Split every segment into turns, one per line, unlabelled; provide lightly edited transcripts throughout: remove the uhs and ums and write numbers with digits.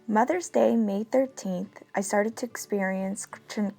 Mother's Day, May 13th, I started to experience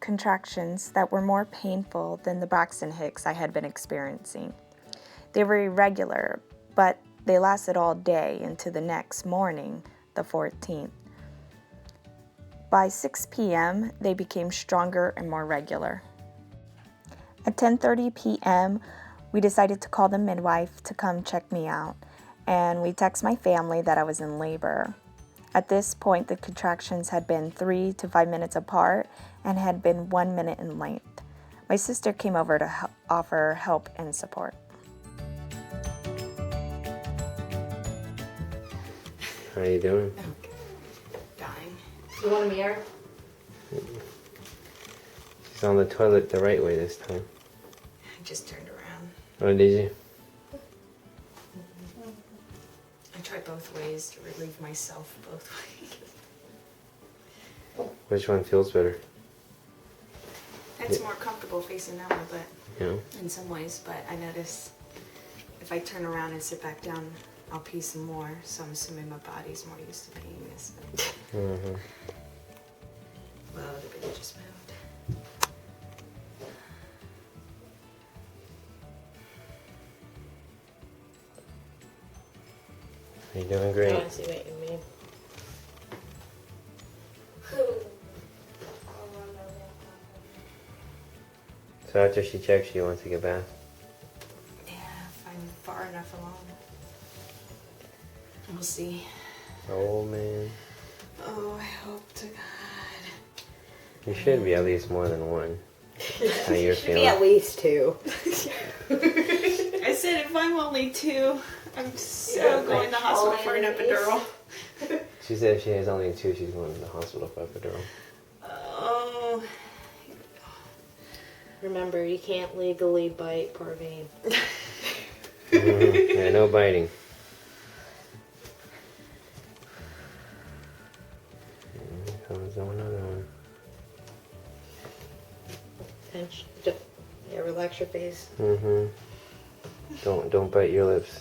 contractions that were more painful than the Braxton Hicks I had been experiencing. They were irregular, but they lasted all day into the next morning, the 14th. By 6 p.m., they became stronger and more regular. At 10:30 p.m., we decided to call the midwife to come check me out, and we text my family that I was in labor. At this point, the contractions had been 3 to 5 minutes apart and had been 1 minute in length. My sister came over to offer help and support.
How you doing?
Dying. You want a mirror?
She's on the toilet the right way this time.
I just turned around.
Oh, did you?
I tried both ways to relieve myself both ways.
Which one feels better?
It's more comfortable facing that way, but
Yeah.
in some ways, but I notice if I turn around and sit back down, I'll pee some more, so I'm assuming my body's more used to peeing this.
Mm-hmm.
Whoa, the baby just moved.
You're doing great.
I see what you mean.
So after she checks, you want to take a bath?
Yeah, if I'm far enough along. We'll see.
Oh man.
Oh, I hope to God.
You should be at least more than one. How you're
Should be
feeling?
at least 2.
I said if I'm only 2, I'm so going to the hospital for an epidural.
She said if she has only 2, she's going to the hospital for epidural.
Oh.
Remember, you can't legally bite Parveen.
Mm-hmm. Yeah, no biting. Here comes another one.
Pinch. Yeah, relax your face.
Mm-hmm. Don't bite your lips.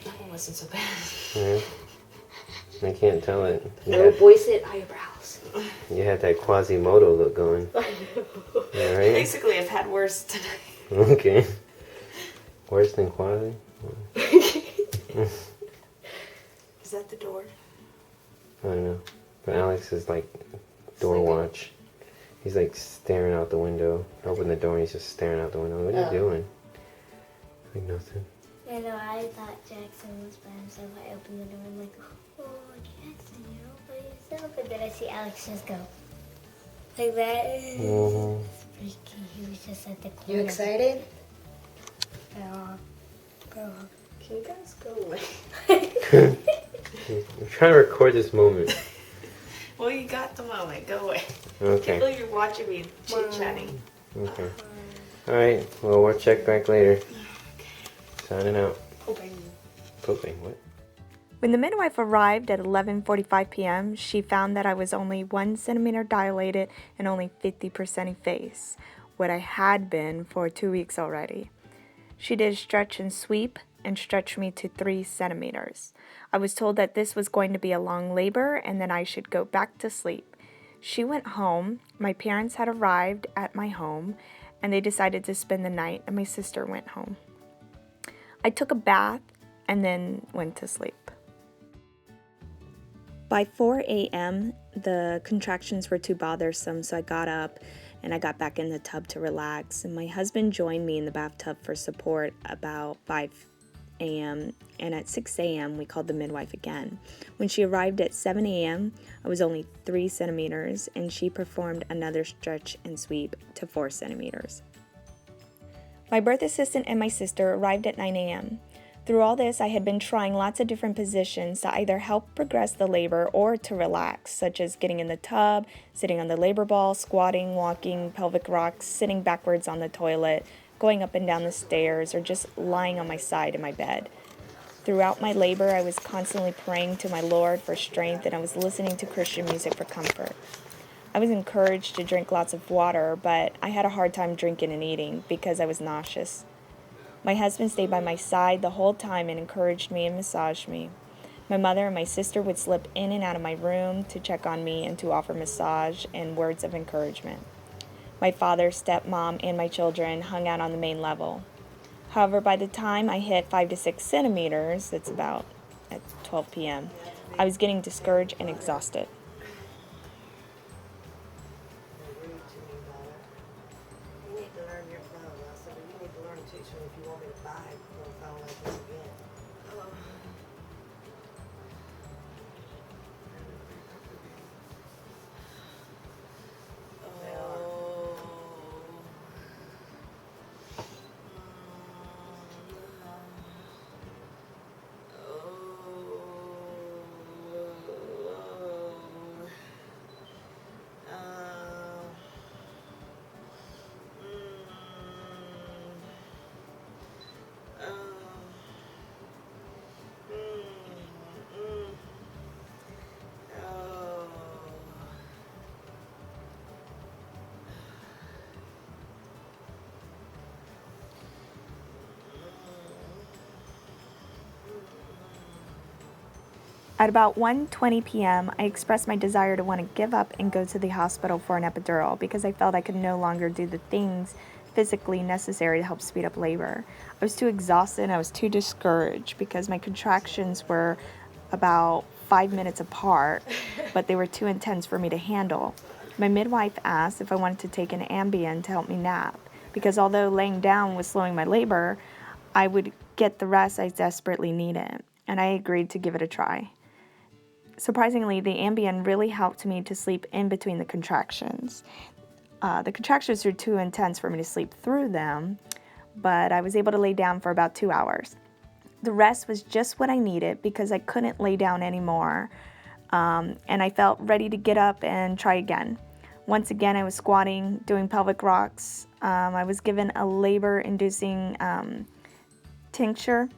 That one wasn't so bad.
Yeah. I can't tell it.
No boy-sit eyebrows.
You had that Quasimodo look going.
I know.
Yeah, right?
Basically, I've had worse tonight.
Okay. Worse than Quasi?
Is that the door?
I don't know. But Alex is like door watch. He's like staring out the window. Open the door and he's just staring out the window. What are you doing? Like nothing.
I know, I thought Jackson was by himself. I opened the door and I'm like, oh, Jackson, you're all by yourself. And then I see Alex just go like that.
Mm-hmm.
It's freaky. He was just at the corner.
You excited?
Yeah. Bro.
Can you guys go away?
I'm trying to record this moment.
Well, you got the moment. Go away. I
Okay.
can't believe you're watching me chit-chatting.
Okay. Alright, well, we'll check back later. Signing out.
Pooping.
Pooping, what?
When the midwife arrived at 11:45 p.m., she found that I was only 1 centimeter dilated and only 50% effaced, what I had been for 2 weeks already. She did a stretch and sweep and stretched me to 3 centimeters. I was told that this was going to be a long labor and then I should go back to sleep. She went home. My parents had arrived at my home and they decided to spend the night, and my sister went home. I took a bath and then went to sleep. By 4 a.m., the contractions were too bothersome, so I got up and I got back in the tub to relax. And my husband joined me in the bathtub for support about 5 a.m. And at 6 a.m., we called the midwife again. When she arrived at 7 a.m., I was only 3 centimeters, and she performed another stretch and sweep to 4 centimeters. My birth assistant and my sister arrived at 9 a.m. Through all this, I had been trying lots of different positions to either help progress the labor or to relax, such as getting in the tub, sitting on the labor ball, squatting, walking, pelvic rocks, sitting backwards on the toilet, going up and down the stairs, or just lying on my side in my bed. Throughout my labor, I was constantly praying to my Lord for strength, and I was listening to Christian music for comfort. I was encouraged to drink lots of water, but I had a hard time drinking and eating because I was nauseous. My husband stayed by my side the whole time and encouraged me and massaged me. My mother and my sister would slip in and out of my room to check on me and to offer massage and words of encouragement. My father, stepmom, and my children hung out on the main level. However, by the time I hit 5 to 6 centimeters, that's about at 12 p.m., I was getting discouraged and exhausted.
You need to learn your flow. I said, you need to learn to teach me if you want me to buy it. Don't sound like this again.
At about 1:20 p.m., I expressed my desire to want to give up and go to the hospital for an epidural because I felt I could no longer do the things physically necessary to help speed up labor. I was too exhausted and I was too discouraged because my contractions were about 5 minutes apart, but they were too intense for me to handle. My midwife asked if I wanted to take an Ambien to help me nap because although laying down was slowing my labor, I would get the rest I desperately needed, and I agreed to give it a try. Surprisingly, the Ambien really helped me to sleep in between the contractions. The contractions were too intense for me to sleep through them, but I was able to lay down for about 2 hours. The rest was just what I needed because I couldn't lay down anymore, and I felt ready to get up and try again. Once again, I was squatting, doing pelvic rocks. I was given a labor-inducing tincture,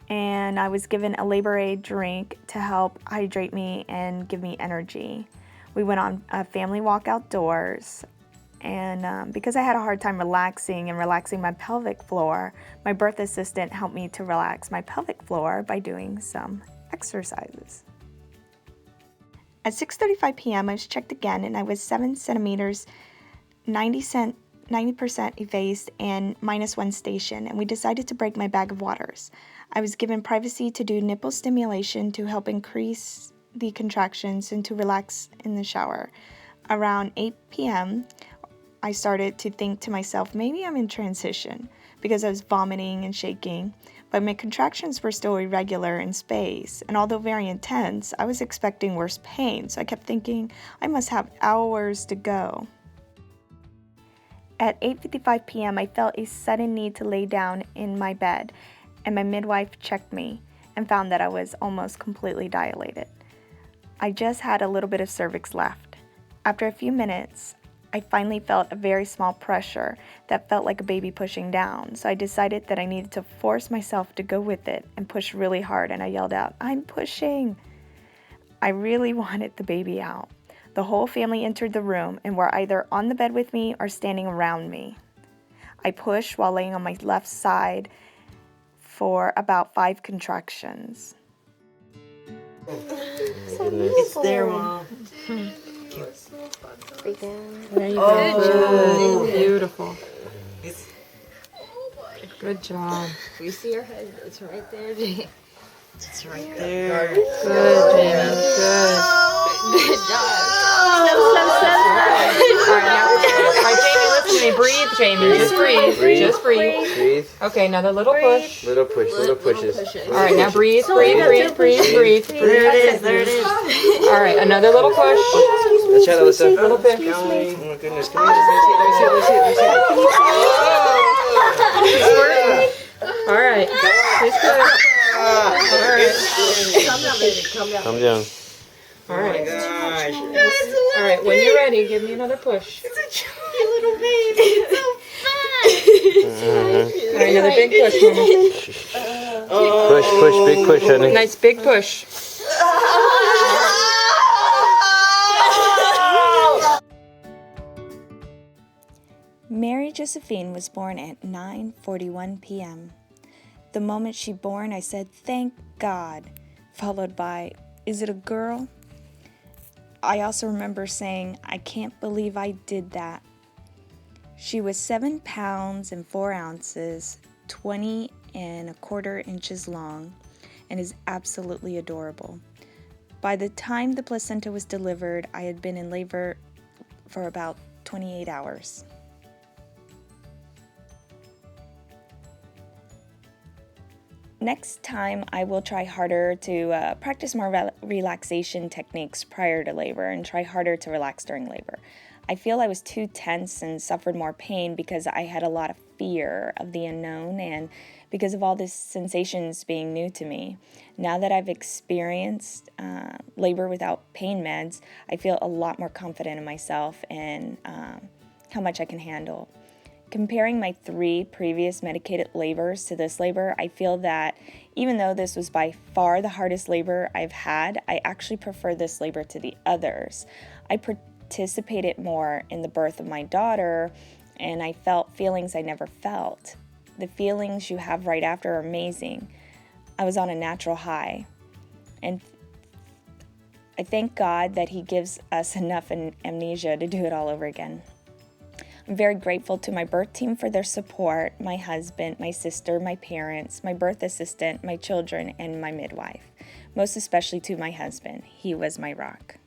and I was given a labor aid drink to help hydrate me and give me energy. We went on a family walk outdoors, and because I had a hard time relaxing my pelvic floor, my birth assistant helped me to relax my pelvic floor by doing some exercises. At 6:35 p.m., I was checked again, and I was 7 centimeters, 90% effaced and -1 station, and we decided to break my bag of waters. I was given privacy to do nipple stimulation to help increase the contractions and to relax in the shower. Around 8 p.m., I started to think to myself, maybe I'm in transition because I was vomiting and shaking, but my contractions were still irregular in space, and although very intense, I was expecting worse pain, so I kept thinking I must have hours to go. At 8:55 p.m., I felt a sudden need to lay down in my bed, and my midwife checked me and found that I was almost completely dilated. I just had a little bit of cervix left. After a few minutes, I finally felt a very small pressure that felt like a baby pushing down, so I decided that I needed to force myself to go with it and push really hard, and I yelled out, "I'm pushing!" I really wanted the baby out. The whole family entered the room and were either on the bed with me or standing around me. I pushed while laying on my left side for about 5 contractions.
It's there, Mom.
There you go. Beautiful. Good job.
We see your head. It's right there, Jamie. It's right there.
Good, Jamie. Good.
Good job.
All right, Jamie, listen to me. Breathe, Jamie. Just breathe.
Breathe.
Just breathe.
Breathe.
Okay, another little push.
Little pushes.
All right, now breathe, breathe.
There it is.
All right, another little push.
Let's try that, Alyssa.
Little push.
Oh my goodness, come here. Let me see.
All right. Just good. All right.
Calm down.
All right.
Gosh.
All right, when you're ready, give me another push.
Little baby. It's so fun.
All right, another big push, Mama.
Push, big push, honey.
Nice big push.
Mary Josephine was born at 9:41 p.m. The moment she born, I said, "Thank God," followed by, "Is it a girl?" I also remember saying, "I can't believe I did that." She was 7 pounds and 4 ounces, 20 and a quarter inches long, and is absolutely adorable. By the time the placenta was delivered, I had been in labor for about 28 hours. Next time, I will try harder to practice more relaxation techniques prior to labor and try harder to relax during labor. I feel I was too tense and suffered more pain because I had a lot of fear of the unknown and because of all these sensations being new to me. Now that I've experienced labor without pain meds, I feel a lot more confident in myself and how much I can handle. Comparing my 3 previous medicated labors to this labor, I feel that even though this was by far the hardest labor I've had, I actually prefer this labor to the others. I participated more in the birth of my daughter, and I felt feelings I never felt. The feelings you have right after are amazing. I was on a natural high, and I thank God that He gives us enough amnesia to do it all over again. I'm very grateful to my birth team for their support, my husband, my sister, my parents, my birth assistant, my children, and my midwife. Most especially to my husband. He was my rock.